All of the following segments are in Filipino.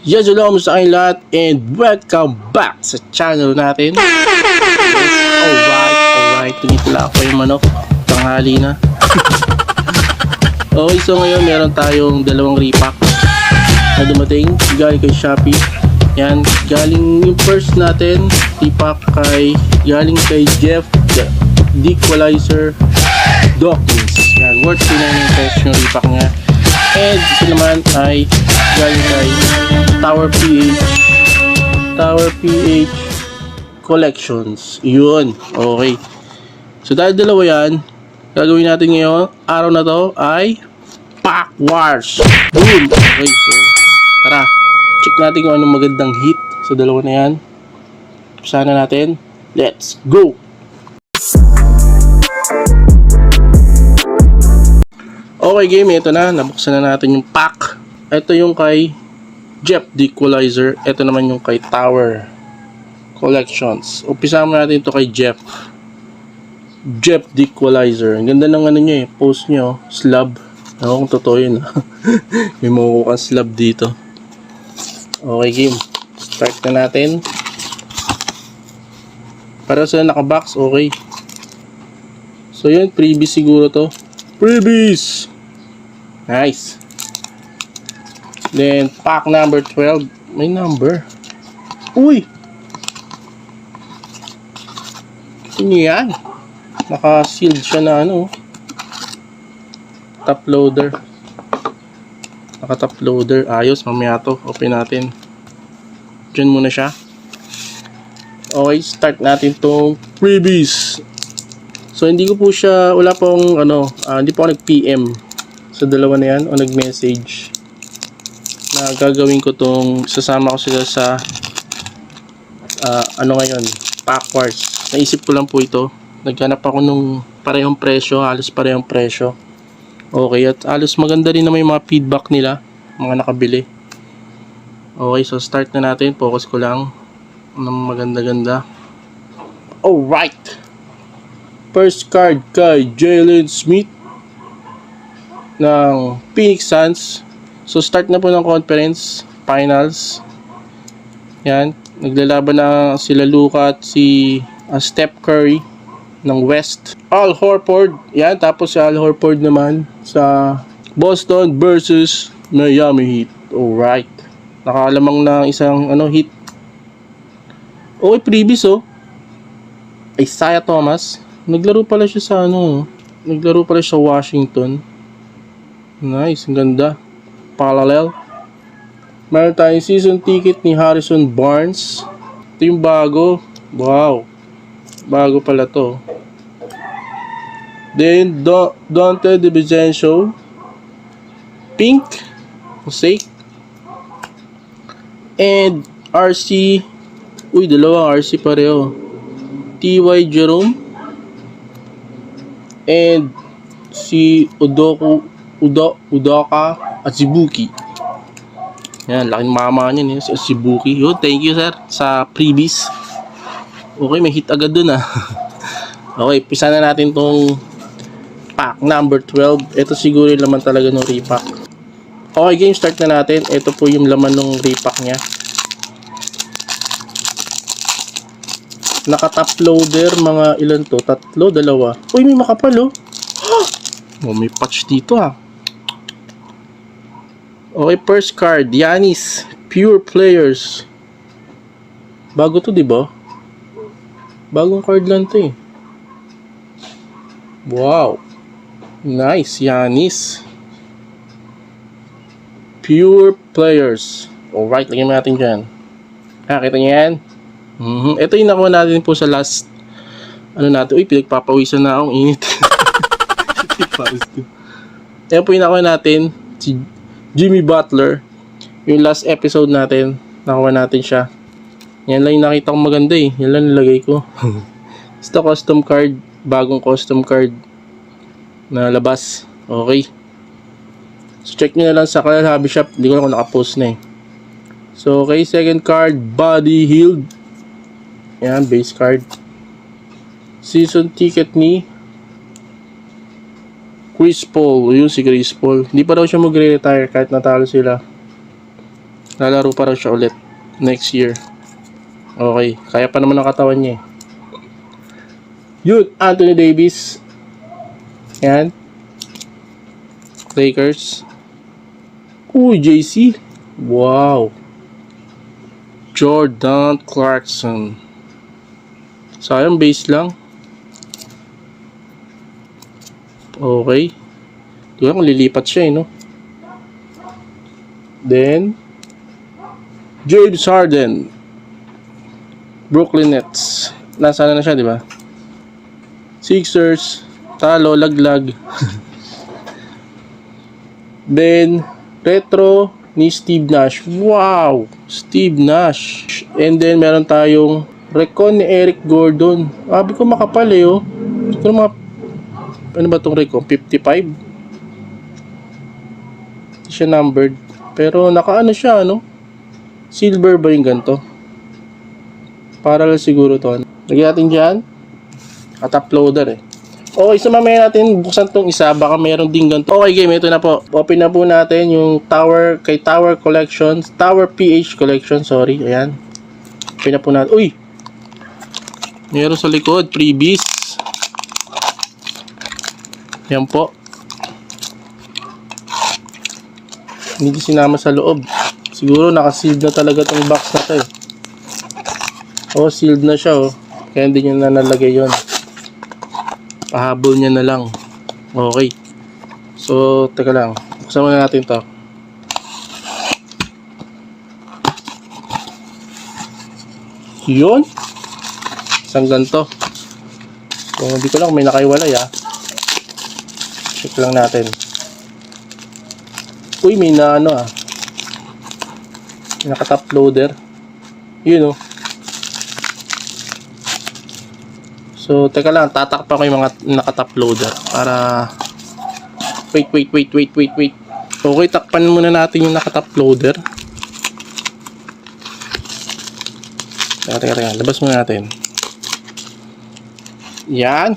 Yes, hello sa aking lahat and welcome back sa channel natin. Alright, tunitila ako yung manok. Tanghali na. Okay, so ngayon meron tayong dalawang repack na dumating galing kay Shopee. Yan, galing yung first natin repack galing kay Jeff the Equalizer Dawkins. Yan, worth 99 pesos yung repack niya. And ito naman ay galing kay Tower PH Collections. Yun, okay. So dahil dalawa yan, gagawin natin ngayon araw na to ay Pack Wars. Boom! Okay, so tara, check natin kung anong magandang hit. So dalawa na yan. Sana natin. Let's go! Okay game, ito na. Nabuksan na natin yung pack. Ito yung kay Jeff the Equalizer. Ito naman yung kay Tower Collections. Umpisa mo natin ito kay Jeff the Equalizer. Ang ganda ng ano niya eh. Post niya oh. Slab. Ako kung totoo yun. May makukuha slab dito. Okay game. Start na natin. Para sila nakabox. Okay. So yun. Freebies siguro to. Freebies! Nice. Then, pack number 12. May number. Uy! Ito niyo yan. Naka-sealed siya na ano. Top loader. Naka-top loader. Ayos. Mamaya to. Open natin. Diyan muna siya. Okay. Start natin tong freebies. So, hindi ko po siya, wala pong, hindi po ako nag-PM sa dalawa na yan o nag-message na gagawin ko tong, sasama ko sila sa, ngayon, Pack Wars. Naisip ko lang po ito. Naghanap ako nung parehong presyo, halos parehong presyo. Okay, at halos maganda rin naman yung mga feedback nila, mga nakabili. Okay, so start na natin. Focus ko lang ng maganda-ganda. Alright! First card kay Jalen Smith ng Phoenix Suns. So start na po ng conference finals. Yan, naglalaban na sila Luka at si Steph Curry ng West. Al Horford, yan, tapos si Al Horford naman sa Boston versus Miami Heat. Alright, nakalamang na isang hit. Okay, previous Isaiah Thomas. Naglaro pala siya sa naglaro pala siya sa Washington. Nice, ang ganda. Parallel. Meron tayong season ticket ni Harrison Barnes. Ito yung bago. Wow. Bago pala to. Then, Dante DiVincenzo. Pink. Mosaic. And RC. Uy, dalawa RC pareho. T.Y. Jerome. And si Udoka Azubuike. Yan, laking mama niya si Azubuike. Yun, thank you sir sa freebies. Okay, may hit agad dun Okay, pisa na natin tong pack number 12. Ito siguro yung laman talaga ng repack. Okay game, start na natin. Ito po yung laman ng repack nya. Naka-top loader, mga ilan to? Tatlo, dalawa. Uy, may makapal may patch dito Okay, first card, Giannis, Pure Players. Bago to, di ba? Bagong card lang to Wow. Nice, Giannis. Pure Players. Alright, lagyan natin dyan. Kita niyo yan? Ito yung nakuha natin po sa last natin. Uy, pinagpapawisan na akong init. Ito po yung nakuha natin si Jimmy Butler. Yung last episode natin, nakuha natin siya. Yan lang yung nakita kong maganda yan lang nilagay ko. Ito custom card, bagong custom card na labas. Okay, so check nyo na lang sa Kalal Hobby Shop. Hindi ko na kung nakapost na So okay, second card, Buddy Hield. Yan, base card. Season ticket ni Chris Paul. Yun si Chris Paul. Hindi pa daw siya magre-retire kahit natalo sila. Lalaro pa raw siya ulit next year. Okay, kaya pa naman ang katawan niya eh. Yun, Anthony Davis. Yan. Lakers. Uy, JC. Wow. Jordan Clarkson. Sayang, base lang. Okay. Di ba kung lilipat siya no? Then, James Harden. Brooklyn Nets. Nasaan na siya, di ba? Sixers. Talo, laglag. Then, retro ni Steve Nash. Wow! Steve Nash. And then, meron tayong recon ni Eric Gordon. Sabi ko makapal eh, oh. Siguro mga, ano ba itong recon? 55? Hindi siya numbered. Pero, nakaano siya, ano? Silver ba yung ganito? Para lang siguro to. Lagyan natin dyan. At uploader eh. Okay, so mamaya natin buksan tong isa. Baka meron din ganito. Okay game, ito na po. Open na po natin yung Tower, kay Tower Collection. Tower PH Collection, sorry. Ayan. Open na po natin. Uy! Meron sa likod, freebies. Yan po. Hindi sinama sa loob. Siguro naka-sealed na talaga tong box na to eh. Oh, sealed na siya oh. Kaya hindi nyo na nalagay yun. Pahabol niya na lang. Okay. So, teka lang. Buksan muna natin to. Yun. Isang ganito. So, hindi ko lang may nakaiwalay ah. Check lang natin. Uy, may na ano ah. May naka-top loader. Yun oh. So, teka lang, tatakpan ko yung mga naka-top loader para wait. Okay, takpan muna natin yung naka-top loader. Teka, labas muna natin. Yan.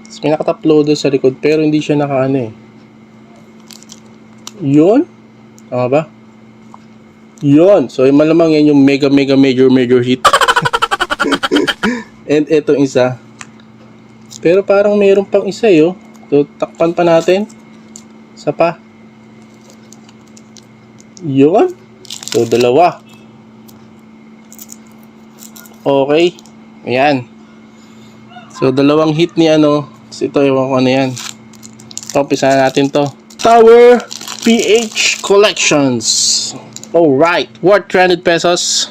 So, may naka-top loader sa likod pero hindi siya naka-ano eh. Yun. Tama ba? Yun. So, malamang yan yung mega major hit. And etong isa. Pero parang mayroon pang isa yo. So, takpan pa natin. Isa pa. Yun. So, dalawa. Okay. Ayan. So, dalawang hit ni ano. So, ito, ewan ko ano yan. So, umpisahan natin to. Tower PH Collections. Alright. Worth 300 pesos.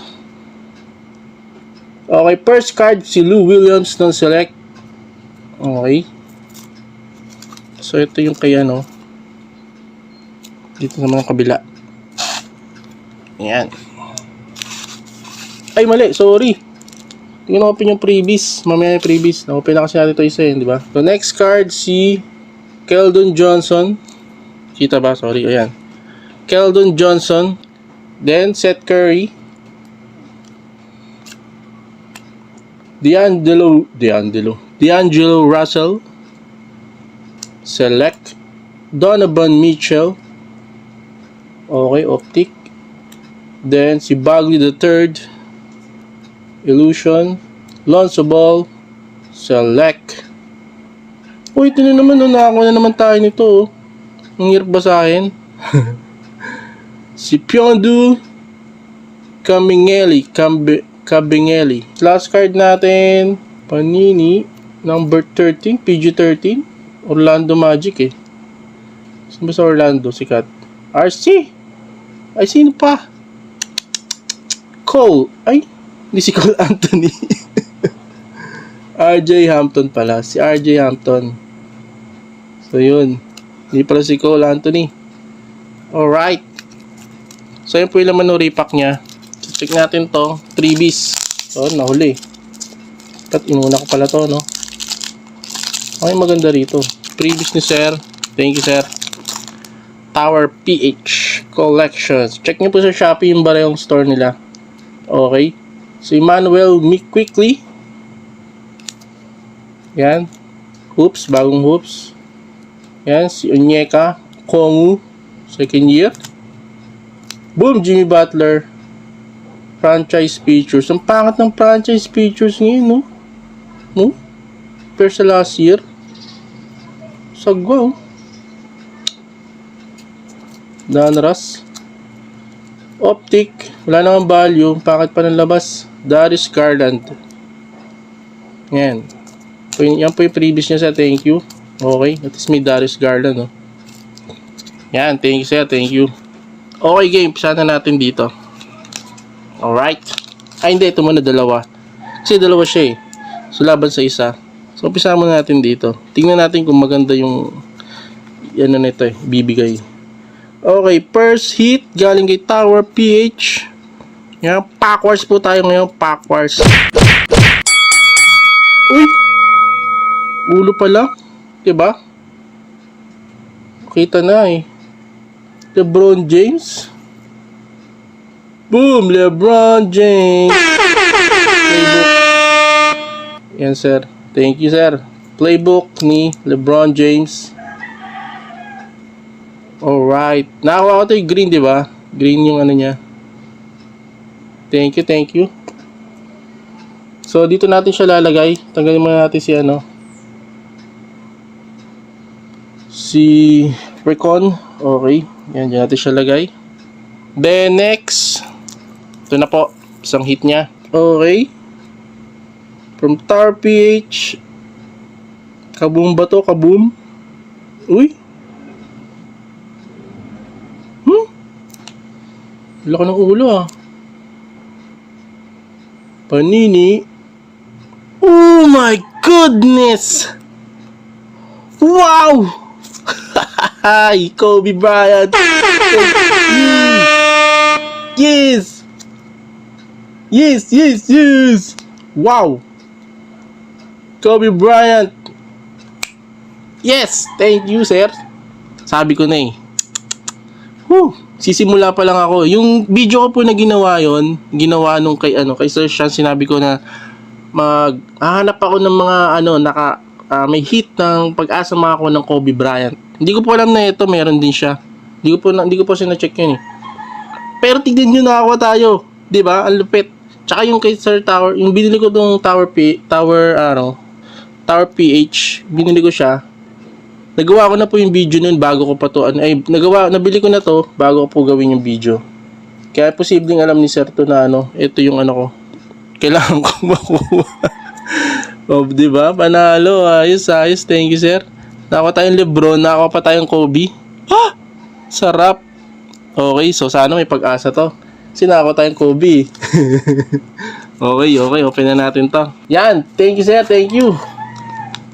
Okay. First card, si Lou Williams ng Select. Okay. So, ito yung kay ano. Dito naman ang kabila. Ayan. Ay, mali. Sorry. Hindi ko na-open yung freebies. Mamaya yung freebies. Na-open na kasi natin ito isa yun, di ba? So, next card, si Keldon Johnson. Kita ba? Sorry. Ayan. Keldon Johnson. Then, Seth Curry. D'Angelo Russell. Select. Donovan Mitchell. Okay, optic. Then, si Bagley III. Illusion. Lonzo Ball. Select. Uy, ito na naman. Nakakuha na naman tayo nito. Oh. Ang hirap basahin. Si Piondu Kabengeli. Last card natin. Panini. Number 13. PG-13. Orlando Magic eh. Saan ba sa Orlando? Sikat. RC. Ay, sino pa? Cole. Ay, hindi si Cole Anthony. RJ Hampton pala. Si RJ Hampton. So, yun. Hindi pala si Cole Anthony. Alright. So, yun po yung laman ng repack niya. So, check natin to. 3Bs. So, nahuli. Kat, inuna ko pala to, no? Okay, maganda rito. 3Bs ni Sir. Thank you, Sir. Tower PH Collections. Check nyo po sa Shopee yung barayong store nila. Okay. Si Emmanuel Quickly. Yan. Hoops. Bagong hoops. Yan. Si Onyeka Kongu. Second year. Boom, Jimmy Butler. Franchise features. Ang pangat ng franchise features ngayon, no? No? Pero sa last year. Sagwa, oh. Donruss. Optic. Wala namang value. Pangat pa ng labas. Darius Garland. Yan. Yan po yung previous niya sa thank you. Okay. At least may Darius Garland, no? Yan. Thank you, sir. Thank you. Okay, game. Sana natin dito. Alright. Ay, hindi. Ito muna dalawa. Kasi dalawa siya, eh. So, laban sa isa. So, umpisa muna natin dito. Tingnan natin kung maganda yung ano nito, eh. Bibigay. Okay. First hit. Galing kay Tower PH. Yan. Packwars po tayo ngayon. Packwars. Uy. Ulo pala. Diba? Kita na, eh. LeBron James. Boom! LeBron James! Playbook. Yan, sir. Thank you, sir. Playbook ni LeBron James. Alright. Nakakuha ko ito yung green, di ba? Green yung ano niya. Thank you, thank you. So, dito natin siya lalagay. Tanggalin muna natin si ano. Si Recon. Okay. Yan, dyan natin siya lagay. Then, next. Ito na po. Isang hit niya. Okay. From Tower PH. Kaboom ba to? Kaboom? Uy. Laki ng ulo, ah. Panini. Oh my goodness! Wow! Hi, Kobe Bryant. Yes. Yes, yes, yes. Wow. Kobe Bryant. Yes, thank you, sir. Sabi ko na, eh. Sisimula pa lang ako. Yung video ko po na ginawa yon, ginawa nung kay Sir Sean, sinabi ko na hahanap ako ng mga may hit ng pag-asa makakuha ng Kobe Bryant. Hindi ko po alam na ito, meron din siya. Hindi ko po sina-check yun, eh. Pero tignan nyo, nakakuha tayo. 'Di ba? Ang lupit. Tsaka yung kay Sir Tower, yung binili ko tong Tower PH, binili ko siya. Nagawa ko na po yung video nun bago ko pa to, nabili ko na to bago ko po gawin yung video. Kaya posibleng alam ni Sir to na ito yung ko. Kailangan ko makuha. Oh, 'di ba? Panalo, ayos. Thank you, sir. Nakakuha tayong LeBron, nakakuha pa tayong Kobe. Ha! Sarap. Okay, so sana may pag-asa to. Kasi nakakuha tayong Kobe. Okay, open na natin to. Yan, thank you, sir. Thank you.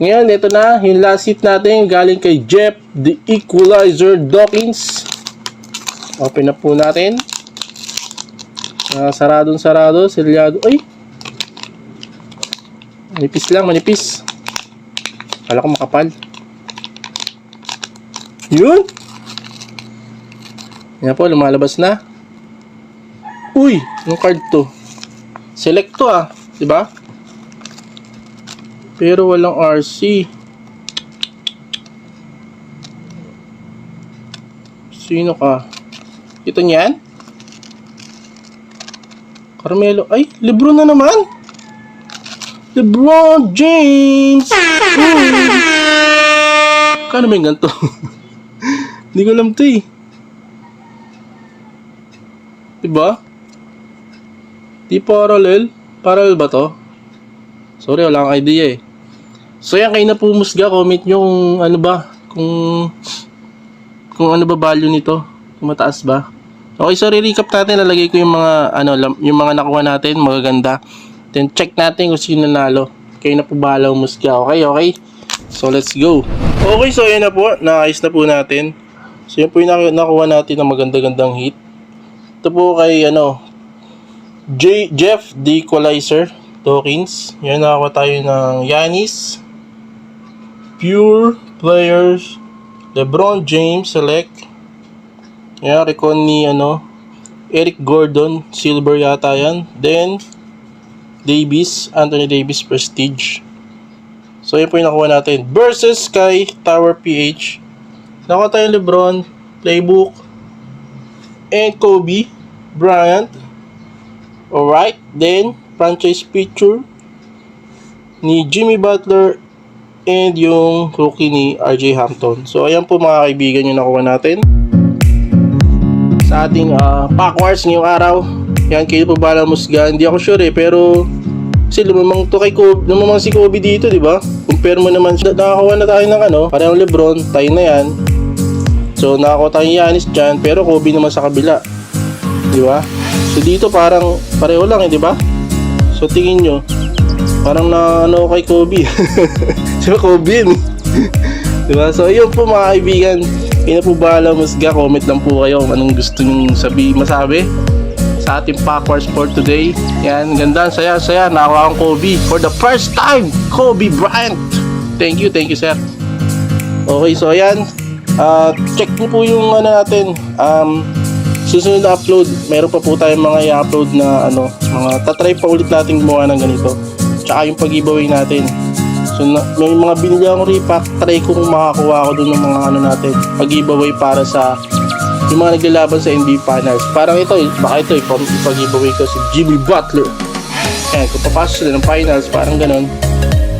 Ngayon, ito na, yung last hit natin galing kay Jeff, the Equalizer Dawkins. Open na po natin. Sarado, selyado. Ay! Manipis. Kala ko makapal. Yun! Yan po, lumalabas na. Uy! Yung card to. Select to, diba? Pero walang RC. Sino ka? Ito niyan? Carmelo. Ay, LeBron na naman. LeBron James. Kano ba yung ganito? Hindi ko alam ito, eh. Diba? Di parallel. Parallel ba to? Sorry, wala akong idea, eh. So yan, kayo na po musga. Comment nyo kung ano ba. Kung ano ba value nito. Kung mataas ba. Okay, so recap natin. Lalagay ko yung mga yung mga nakuha natin. Magaganda. Then check natin kung sino nanalo. Kayo na po bahala musga. Okay. So let's go. Okay, so yan na po. Naayos na po natin. So yan po yung nakuha natin ng maganda-gandang hit. Ito po kay Jeff, the Equalizer Dawkins. Yan, nakakuha tayo ng Giannis, Pure Players, LeBron James Select. Yan, recon ni Eric Gordon, silver yata yan. Then Anthony Davis Prestige. So yan po yung nakuha natin. Versus kay Tower PH. Nakuha tayo LeBron, Playbook, and Kobe Bryant. Alright, then franchise picture ni Jimmy Butler and yung rookie ni RJ Hampton. So ayan po mga kaibigan yung nakuha natin sa ating pack wars ngayong araw. Yan, kayo po ba musga? Hindi ako sure pero kasi lumamang to kay Kobe, lumamang si Kobe dito, di ba? Compare mo naman, nakakuha na tayo ng parang LeBron, tayo na yan. So nakakuha tayo Giannis dyan, pero Kobe naman sa kabila, di ba? So dito parang pareho lang di ba? So tingin nyo, parang na kay Kobe. Diba Kobe yun? Diba? So yun po mga kaibigan, kayo na po bahala musga, comment lang po kayo kung anong gusto nyo masabi sa ating pack wars for today. Yan, ganda, saya, nakakuha ang Kobe for the first time, Kobe Bryant. Thank you sir. Okay, so ayan, check nyo po yung natin, susunod na upload, meron pa po tayong mga i-upload na mga tatry pa ulit natin gumawa ng ganito, tsaka yung pag-giveaway natin. So may mga binili akong repack, try ko kung makakuha ako dun ng mga natin, pag-giveaway para sa yung mga naglalaban sa NBA Finals. Parang ito, baka ito ipag-giveaway ko si Jimmy Butler. Ayan, kung papasok sila ng Finals, parang ganon.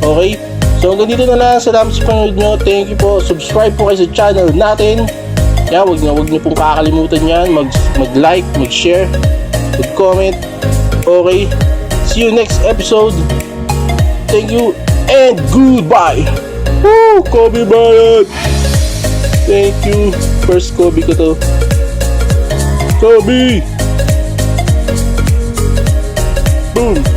Okay, so hanggang dito na lang. Salamat sa panonood nyo. Thank you po. Subscribe po kayo sa channel natin. Yan, wag nyo pong kakalimutan yan. Mag-like, mag-share, mag-comment. Okay, see you next episode. Thank you and goodbye. Woo! Kobe Bryant! Thank you. First Kobe ko to. Kobe! Boom!